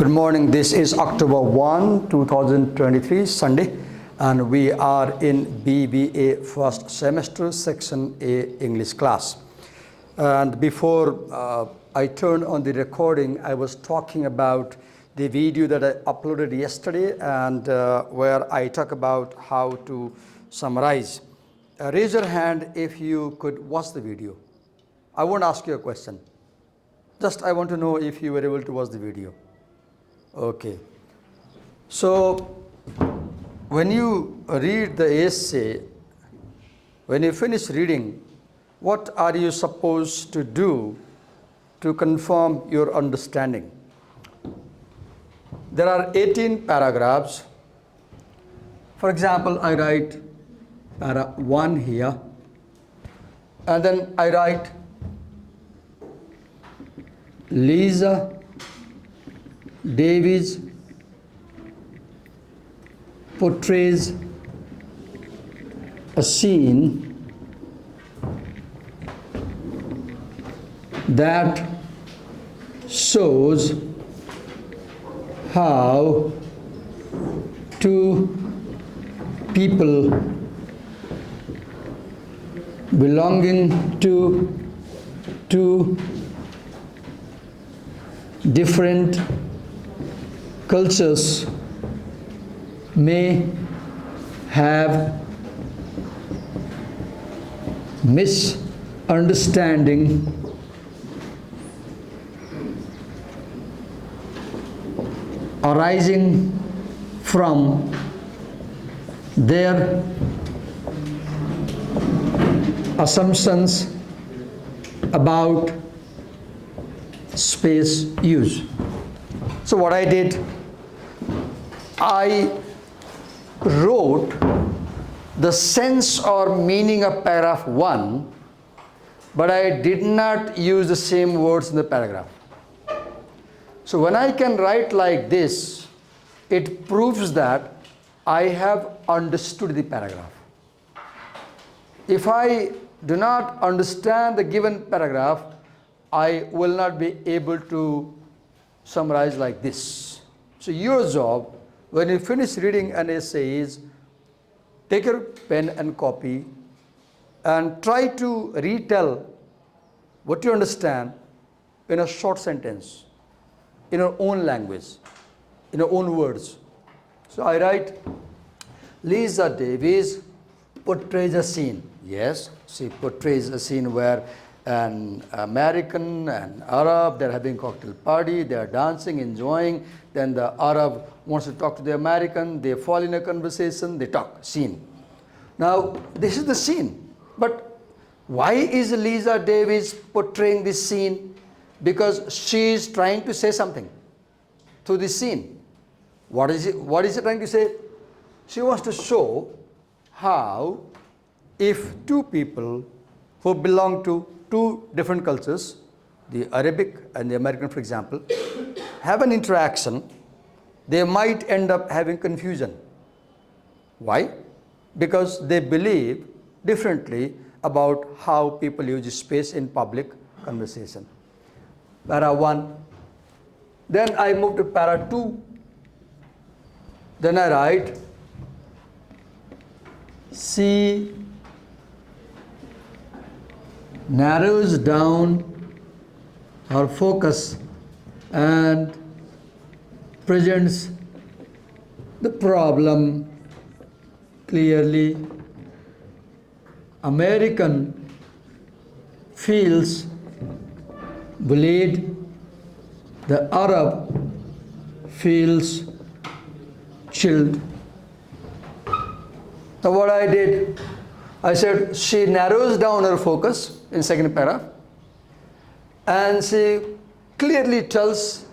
Good morning. This is October 2023, Sunday, and we are in BBA first semester, section A English class. And before I turned on the recording, I was talking about the video that I uploaded yesterday and where I talk about how to summarize. Raise your hand if you could watch the video. I won't ask you a question. Just I want to know if you were able to watch the video. Okay. So when you read the essay, when you finish reading, what are you supposed to do to confirm your understanding? There are 18 paragraphs. For example, I write para 1 here, and then I write Lisa Davis portrays a scene that shows how two people belonging to two different cultures may have misunderstanding arising from their assumptions about space use. So what I did, I wrote the sense or meaning of paragraph 1, but I did not use the same words in the paragraph. So when I can write like this, it proves that I have understood the paragraph. If I do not understand the given paragraph, I will not be able to summarize like this. So your job, when you finish reading an essay, is take your pen and copy and try to retell what you understand in a short sentence, in your own language, in your own words. So I write, Lisa Davis portrays a scene. Yes, she portrays a scene where an American and Arab, they're having a cocktail party, they're dancing, enjoying. Then the Arab wants to talk to the American, they fall in a conversation, they talk, scene. Now, this is the scene. But why is Lisa Davis portraying this scene? Because she is trying to say something through this scene. What is it trying to say? She wants to show how if two people who belong to two different cultures, the Arabic and the American, for example, have an interaction, they might end up having confusion. Why? Because they believe differently about how people use space in public conversation. Para 1. Then I move to para 2. Then I write, she narrows down her focus and presents the problem clearly. American feels bullied. The Arab feels chilled. So what I did, I said she narrows down her focus in second paragraph, and she clearly tells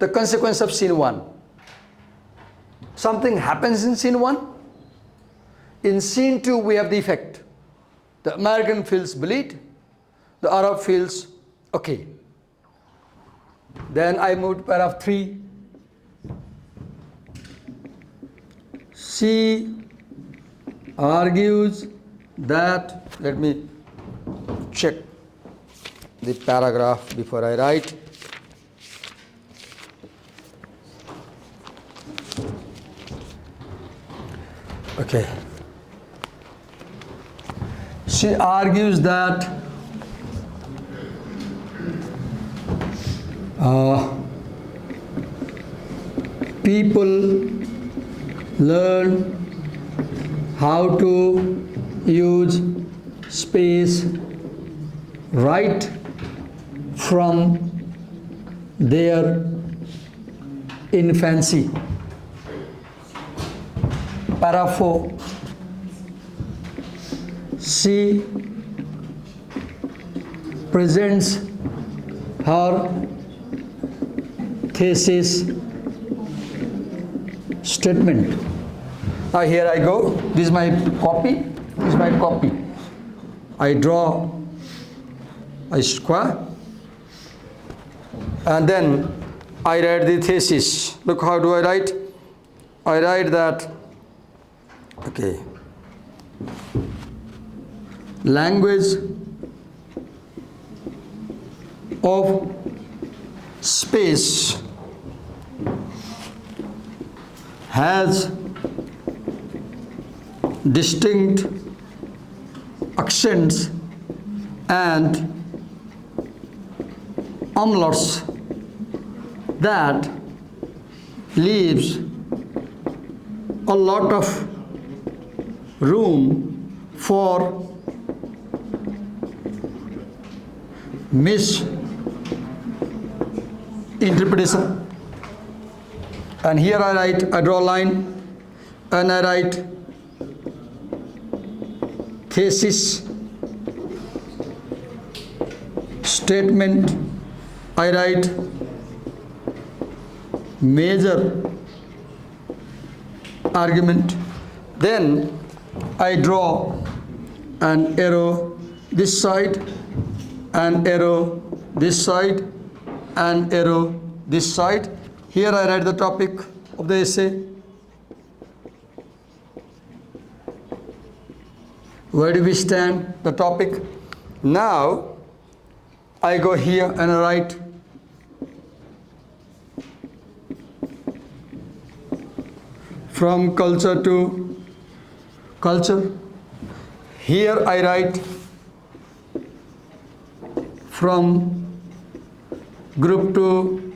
the consequence of scene 1. Something happens in scene 1. In scene 2, we have the effect. The American feels bullied, the Arab feels okay. Then I moved to paragraph 3. She argues that, let me check the paragraph before I write. Okay. She argues that people learn how to use space right from their infancy. Para 4. She presents her thesis statement. Now here I go. This is my copy. This is my copy. I draw a square and then I write the thesis. Look, how do I write? I write that, okay, language of space has distinct accents and umlauts that leaves a lot of room for misinterpretation. And here I write, I draw a line and I write thesis statement. I write major argument. Then I draw an arrow this side, an arrow this side, an arrow this side. Here I write the topic of the essay. Where do we stand? The topic. Now I go here and I write from culture to culture. Here I write from group to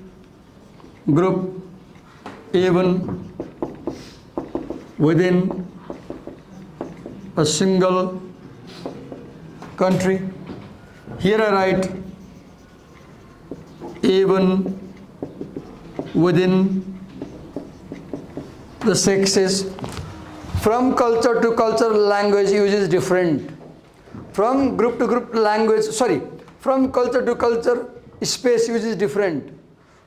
group, even within a single country. Here I write even within the sexes. From culture to culture, language use is different. From group to group, from culture to culture, space use is different.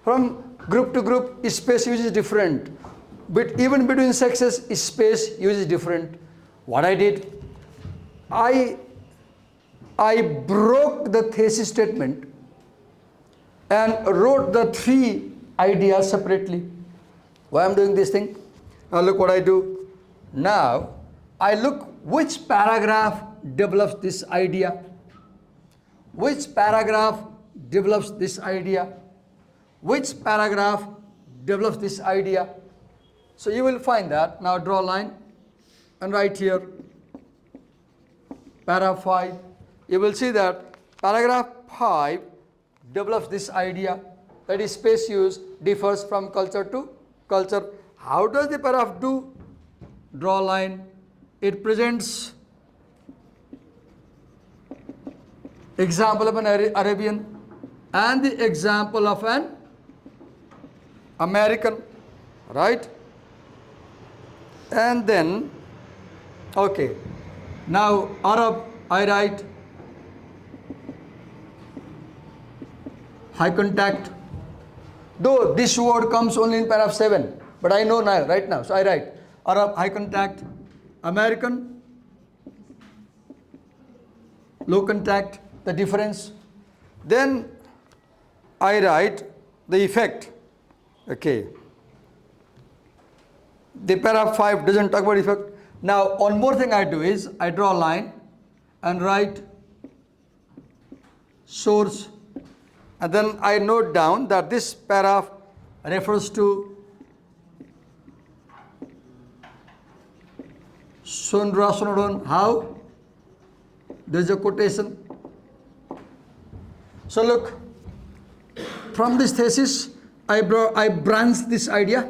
From group to group, space use is different. But even between sexes, space use is different. What I did, I broke the thesis statement and wrote the 3 ideas separately. Why I'm doing this thing? Now look what I do. Now I look which paragraph develops this idea. Which paragraph develops this idea? Which paragraph develops this idea? So you will find that. Now draw a line and write here paragraph 5. You will see that paragraph 5 develops this idea, that is space use differs from culture to culture. How does the paragraph do? Draw a line. It presents example of an Arabian and the example of an American, right? And then, okay, now Arab, I write high contact, though this word comes only in paragraph 7, but I know now, right now, so I write Arab, high contact, American, low contact, the difference. Then I write the effect, okay. The paragraph 5 doesn't talk about effect. Now one more thing I do is I draw a line and write source, and then I note down that this paragraph refers to Sonodon. How? There's a quotation. So look, from this thesis, I branched this idea,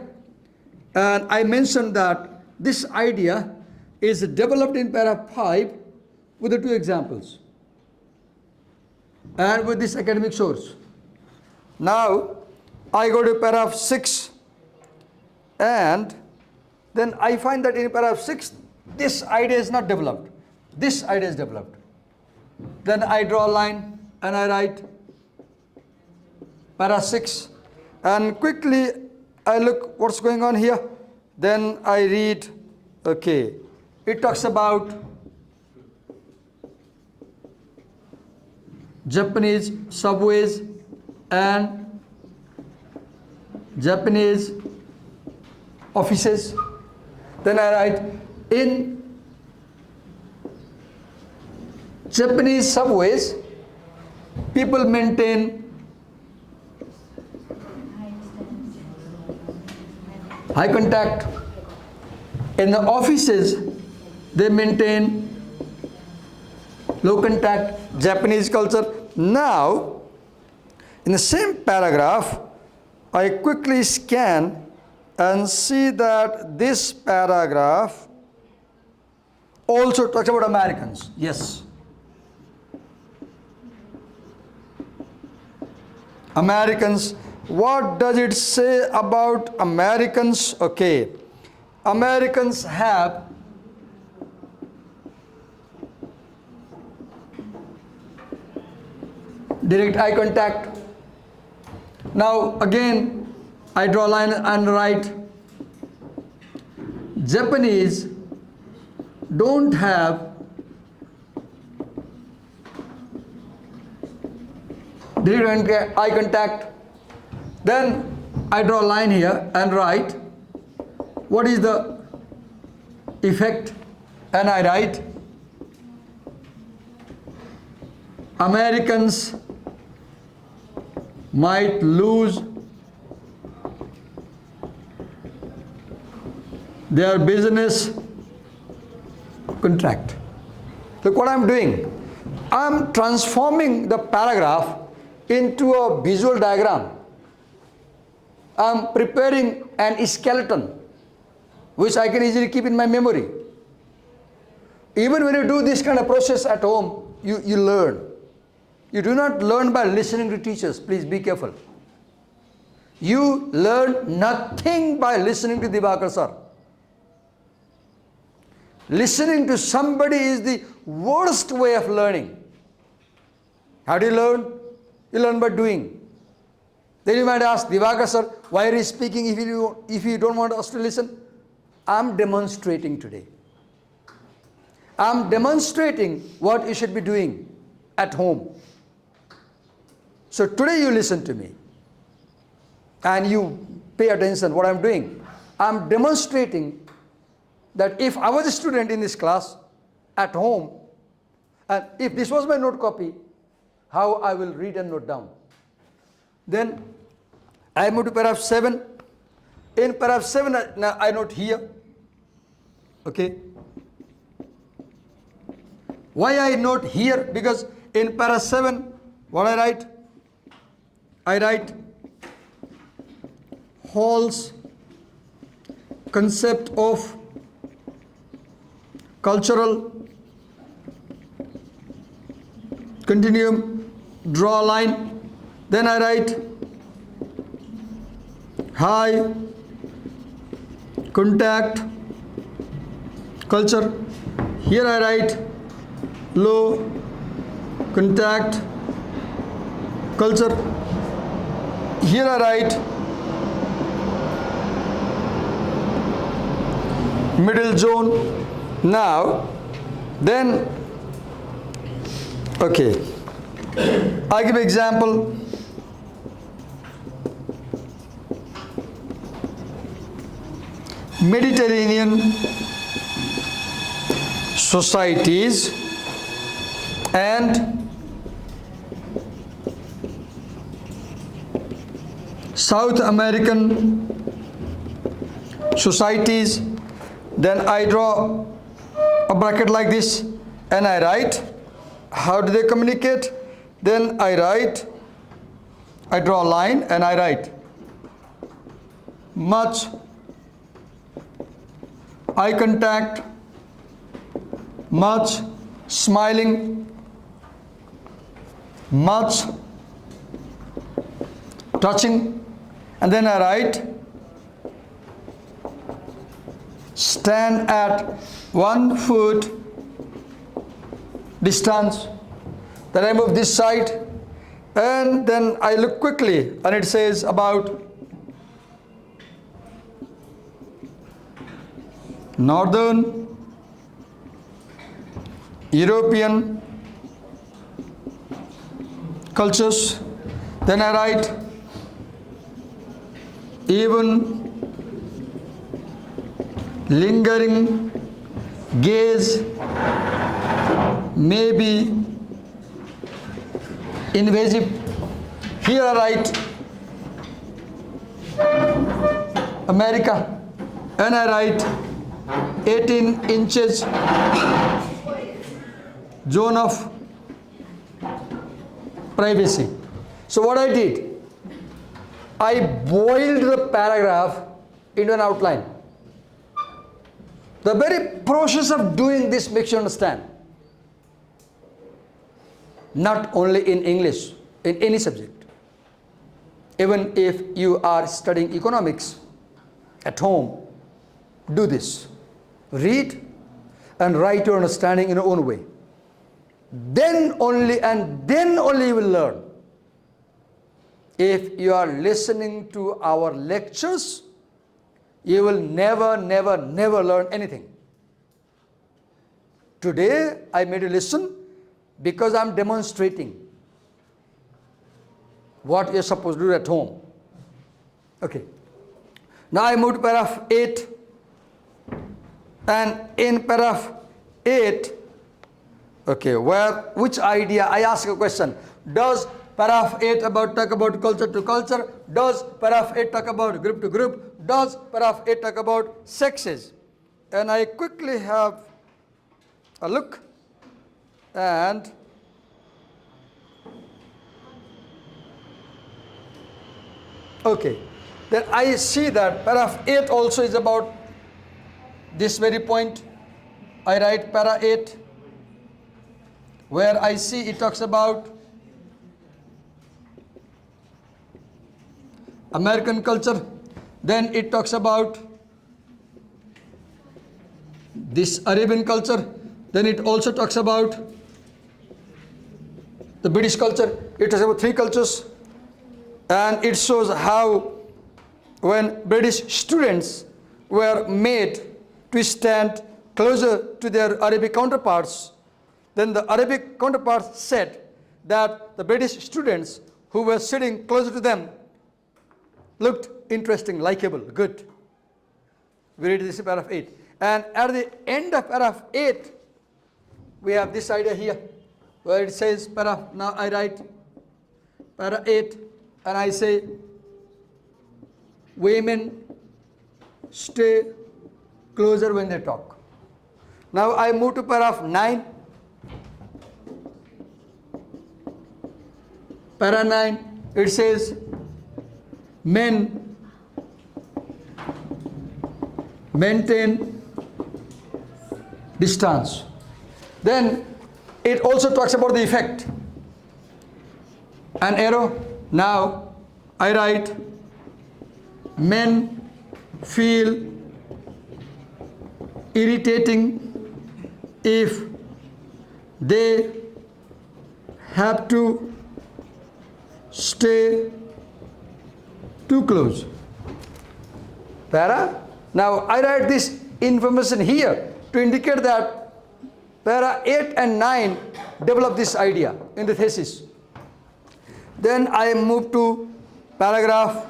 and I mentioned that this idea is developed in paragraph 5 with the two examples and with this academic source. Now I go to paragraph 6, and then I find that in paragraph 6 this idea is not developed. This idea is developed. Then I draw a line and I write paragraph 6, and quickly I look what's going on here. Then I read, okay, it talks about Japanese subways and Japanese offices. Then I write, in Japanese subways, people maintain high contact. In the offices, they maintain low contact. Japanese culture. Now, in the same paragraph, I quickly scan and see that this paragraph also talks about Americans. Yes. Americans. What does it say about Americans? Okay. Americans have direct eye contact. Now again, I draw a line and write, Japanese don't have direct eye contact. Then I draw a line here and write, what is the effect? And I write, Americans might lose their business contract. Look what I'm doing. I'm transforming the paragraph into a visual diagram. I'm preparing an skeleton which I can easily keep in my memory. Even when you do this kind of process at home, you learn. You do not learn by listening to teachers. Please be careful. You learn nothing by listening to Divakar sir. Listening to somebody is the worst way of learning. How do you learn? You learn by doing. Then you might ask, Divakar sir, why are you speaking if you don't want us to listen? I'm demonstrating today. I'm demonstrating what you should be doing at home. So today you listen to me and you pay attention what I'm doing. I'm demonstrating that if I was a student in this class at home, and if this was my note copy, how I will read and note down. Then I move to paragraph 7. In paragraph 7, now I note here. Okay. Why I note here? Because in paragraph 7, what I write? I write Hall's concept of cultural continuum, draw a line. Then I write high contact culture. Here I write low contact culture. Here I write middle zone. Now, then, okay, I give example. Mediterranean societies and South American societies. Then I draw bracket like this, and I write. How do they communicate? Then I write, I draw a line and I write much eye contact, much smiling, much touching, and then I write stand at 1 foot distance. Then I move this side, and then I look quickly, and it says about Northern European cultures. Then I write even lingering gaze may be invasive. Here I write America, and I write 18 inches zone of privacy. So what I did, I boiled the paragraph into an outline. The very process of doing this makes you understand. Not only in English, in any subject. Even if you are studying economics at home, do this. Read and write your understanding in your own way. Then only you will learn. If you are listening to our lectures, you will never learn anything. Today I made you listen because I am demonstrating what you are supposed to do at home. Okay. Now I move to paragraph 8. And in paragraph 8, okay, which idea? I ask a question. Does paragraph 8 talk about culture to culture? Does paragraph 8 talk about group to group? Does paragraph 8 talk about sexes? And I quickly have a look, and okay, then I see that paragraph 8 also is about this very point. I write para 8, where I see it talks about American culture. Then it talks about this Arabian culture. Then it also talks about the British culture. It talks about 3 cultures. And it shows how when British students were made to stand closer to their Arabic counterparts, then the Arabic counterparts said that the British students who were sitting closer to them looked interesting, likable, good. We read this in paragraph 8. And at the end of paragraph 8, we have this idea here, where it says, now I write paragraph 8, and I say, women stay closer when they talk. Now I move to paragraph 9. Paragraph 9, it says, men maintain distance. Then it also talks about the effect. An arrow. Now I write, men feel irritating if they have to stay too close. Para. Now I write this information here to indicate that para 8 and 9 develop this idea in the thesis. Then I move to paragraph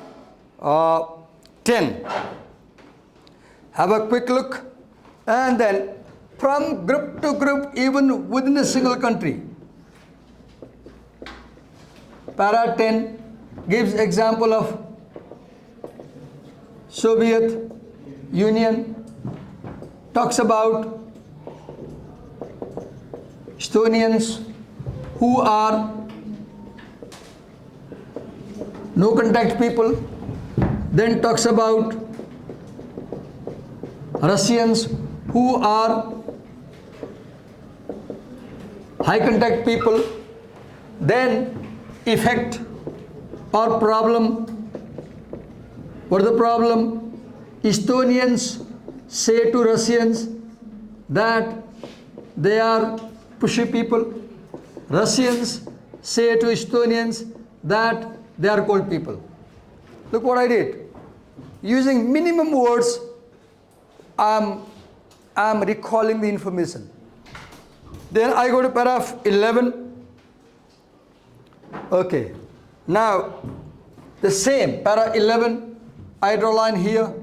10. Have a quick look, and then from group to group, even within a single country. Para 10 gives example of Soviet Union, talks about Estonians who are no contact people. Then talks about Russians who are high contact people. Then effect or problem. What is the problem? Estonians say to Russians that they are pushy people. Russians say to Estonians that they are cold people. Look what I did. Using minimum words, I'm recalling the information. Then I go to paragraph 11. Okay. Now, the same, paragraph 11, I draw a line here.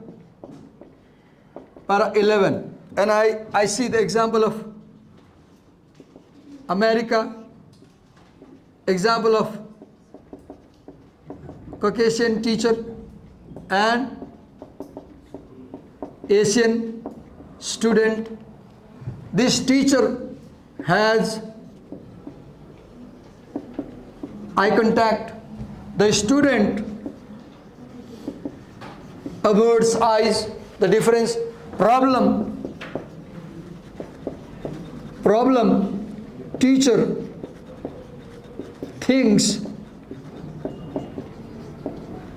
Paragraph 11. And I see the example of America, example of Caucasian teacher and Asian student. This teacher has eye contact. The student averts eyes. The difference. Problem. Teacher thinks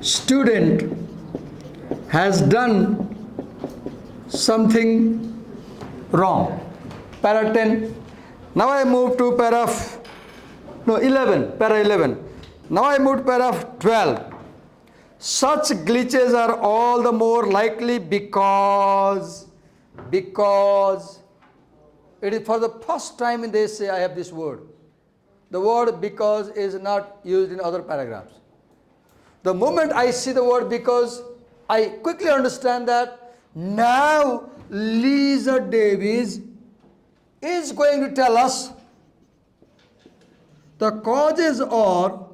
student has done something wrong. Para 10. Now I move to paragraph 11. Now I move to paragraph 12. Such glitches are all the more likely because it is for the first time in the essay I have this word. The word because is not used in other paragraphs. The moment I see the word because, I quickly understand that now Lisa Davis is going to tell us the causes or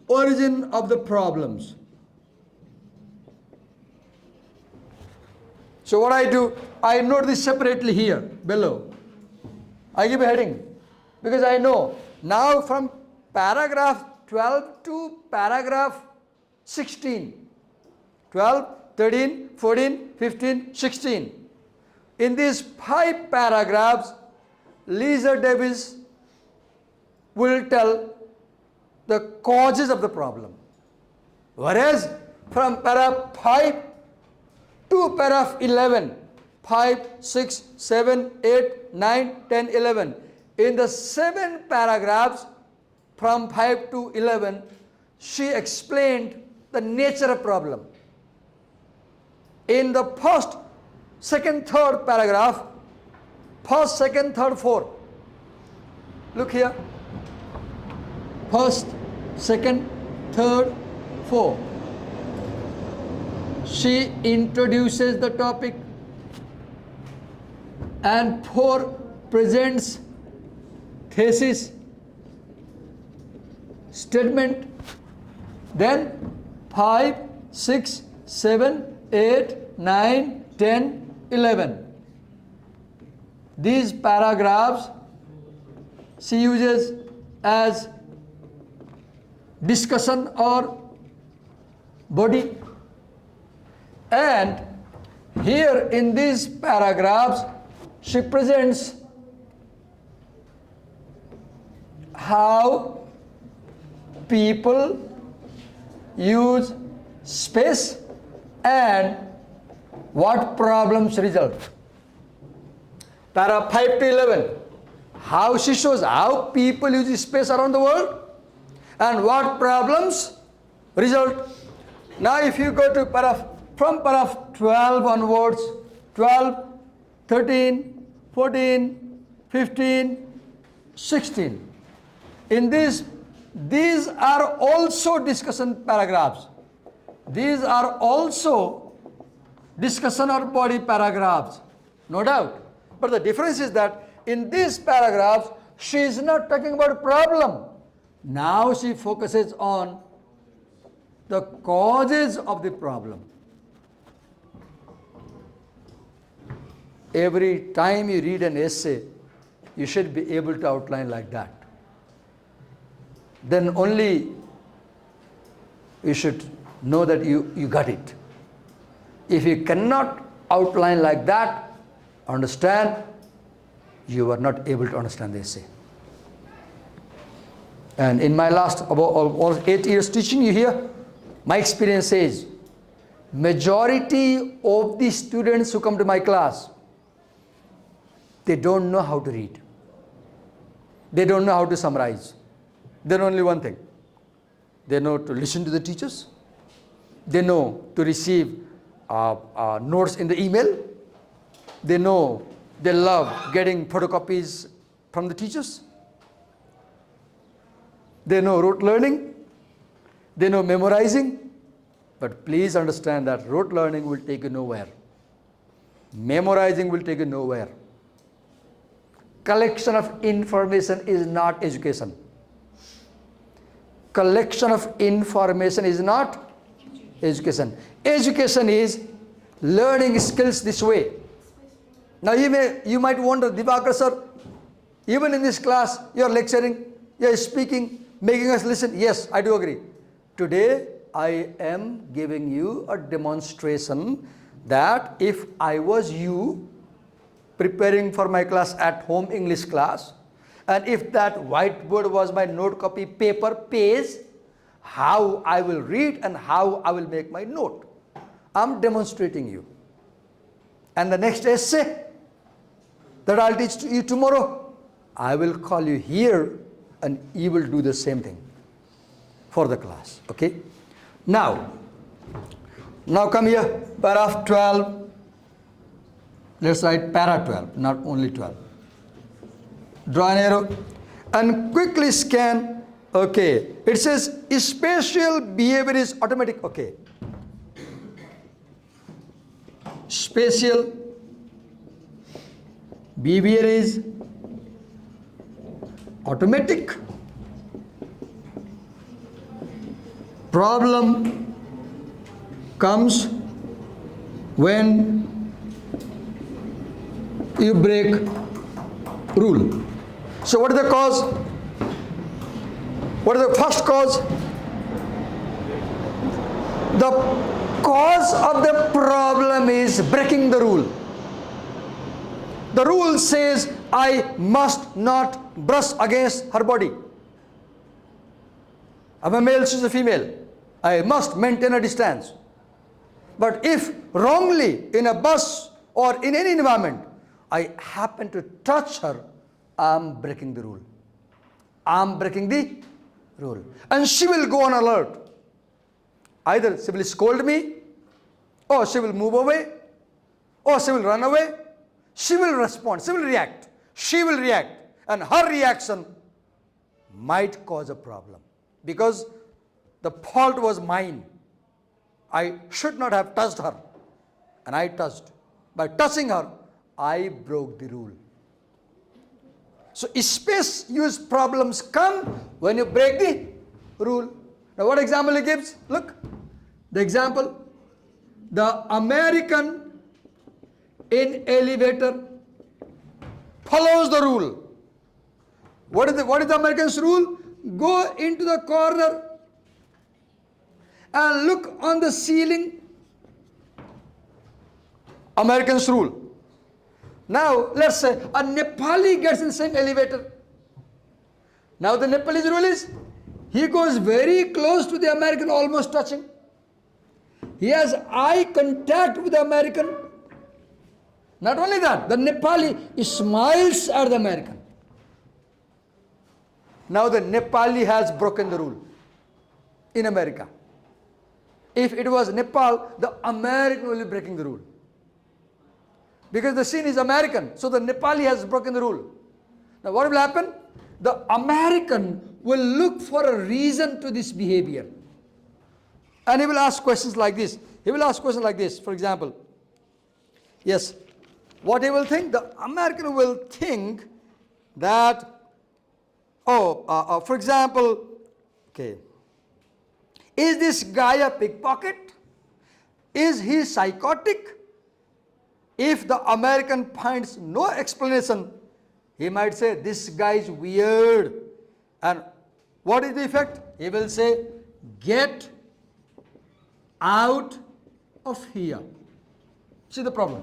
origin of the problems. So what I do, I note this separately here below. I give a heading because I know now from paragraph 12 to paragraph 16, 12, 13, 14, 15, 16. In these 5 paragraphs, Lisa Davis will tell the causes of the problem. Whereas from paragraph 5 to paragraph 11, 5, 6, 7, 8, 9, 10, 11. In the 7 paragraphs from 5 to 11, she explained the nature of problem. In the first, second, third paragraph, first, second, third, fourth. Look here. First, second, third, fourth. She introduces the topic and 4 presents thesis, statement, then 5, 6, 7, 8, 9, 10, 11. These paragraphs she uses as discussion or body. And here in these paragraphs, she presents how people use space and what problems result. Para 5 to 11, how she shows how people use space around the world and what problems result. Now if you go to from paragraph 12 onwards, 12, 13, 14, 15, 16. In these are also discussion paragraphs. These are also discussion or body paragraphs, no doubt. But the difference is that in these paragraphs, she is not talking about a problem. Now she focuses on the causes of the problem. Every time you read an essay, you should be able to outline like that. Then only you should know that you got it. If you cannot outline like that, understand, you are not able to understand the essay. And in my last about 8 years teaching you here, my experience says, majority of the students who come to my class, they don't know how to read. They don't know how to summarize. They know only one thing. They know to listen to the teachers. They know to receive notes in the email. They love getting photocopies from the teachers. They know rote learning. They know memorizing. But please understand that rote learning will take you nowhere. Memorizing will take you nowhere. Collection of information is not education. Collection of information is not education. Education is learning skills this way. Now you might wonder, Divakar sir, even in this class you are lecturing, you are speaking, making us listen. Yes, I do agree. Today I am giving you a demonstration that if I was you preparing for my class at home English class, and if that whiteboard was my note copy paper page, how I will read and how I will make my note. I'm demonstrating you. And the next essay that I'll teach to you tomorrow, I will call you here and you will do the same thing for the class. Okay? Now come here, paragraph 12. Let's write para 12, not only 12. Draw an arrow and quickly scan. Okay, it says spatial behavior is automatic. Okay, spatial behavior is automatic. Problem comes when you break rule. So what is the cause? What is the first cause? The cause of the problem is breaking the rule. The rule says I must not brush against her body. I'm a male, she's a female. I must maintain a distance. But if wrongly in a bus or in any environment I happen to touch her, I'm breaking the rule. I'm breaking the rule. And she will go on alert. Either she will scold me, or she will move away, or she will run away. She will respond. She will react. She will react. And her reaction might cause a problem. Because the fault was mine. I should not have touched her. And I touched. By touching her, I broke the rule. So space use problems come when you break the rule. Now what example he gives? Look, the example. The American in elevator follows the rule. What is the American's rule? Go into the corner and look on the ceiling. American's rule. Now, let's say a Nepali gets in the same elevator. Now, the Nepalese rule is, he goes very close to the American, almost touching. He has eye contact with the American. Not only that, the Nepali smiles at the American. Now, the Nepali has broken the rule in America. If it was Nepal, the American will be breaking the rule. Because the scene is American, so the Nepali has broken the rule. Now what will happen? The American will look for a reason to this behavior. And he will ask questions like this. He will ask questions like this, for example. Yes, what he will think? The American will think that, for example, okay, is this guy a pickpocket? Is he psychotic? If the American finds no explanation, He might say, this guy is weird. And what is the effect? He will say, get out of here. See the problem?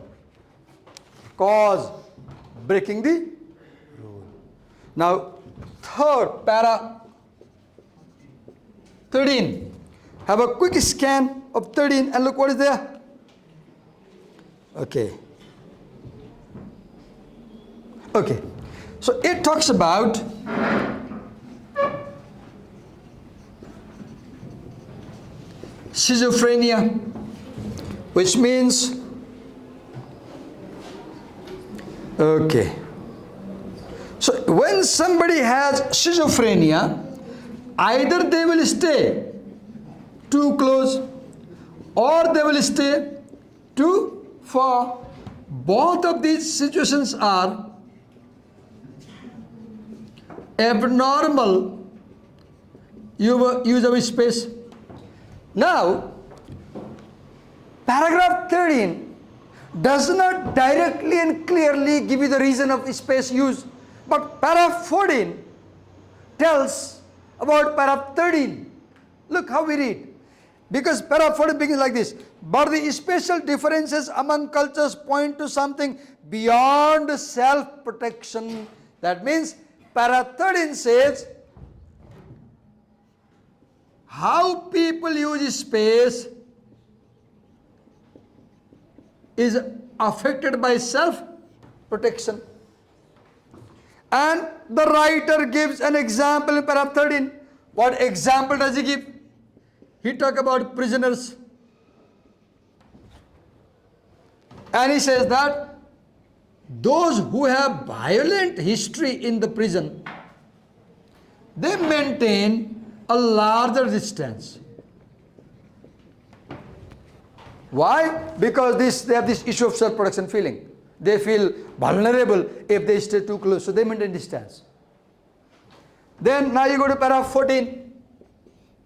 Cause breaking the rule. Now, third, para 13. Have a quick scan of 13 and look what is there. Okay. Okay. So it talks about schizophrenia, which means, okay. So when somebody has schizophrenia, either they will stay too close or they will stay too far. Both of these situations are abnormal use of space. Now, paragraph 13 does not directly and clearly give you the reason of space use, but paragraph 14 tells about paragraph 13. Look how we read. Because paragraph 14 begins like this. But the spatial differences among cultures point to something beyond self-protection. That means paragraph 13 says how people use space is affected by self-protection. And the writer gives an example in paragraph 13. What example does he give? He talks about prisoners. And he says that those who have violent history in the prison, they maintain a larger distance. Why? Because they have this issue of self-protection feeling. They feel vulnerable if they stay too close, so they maintain distance. Then now you go to paragraph 14.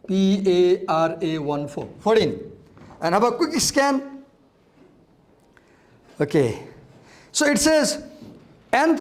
PARA 14. And have a quick scan. Okay. So it says,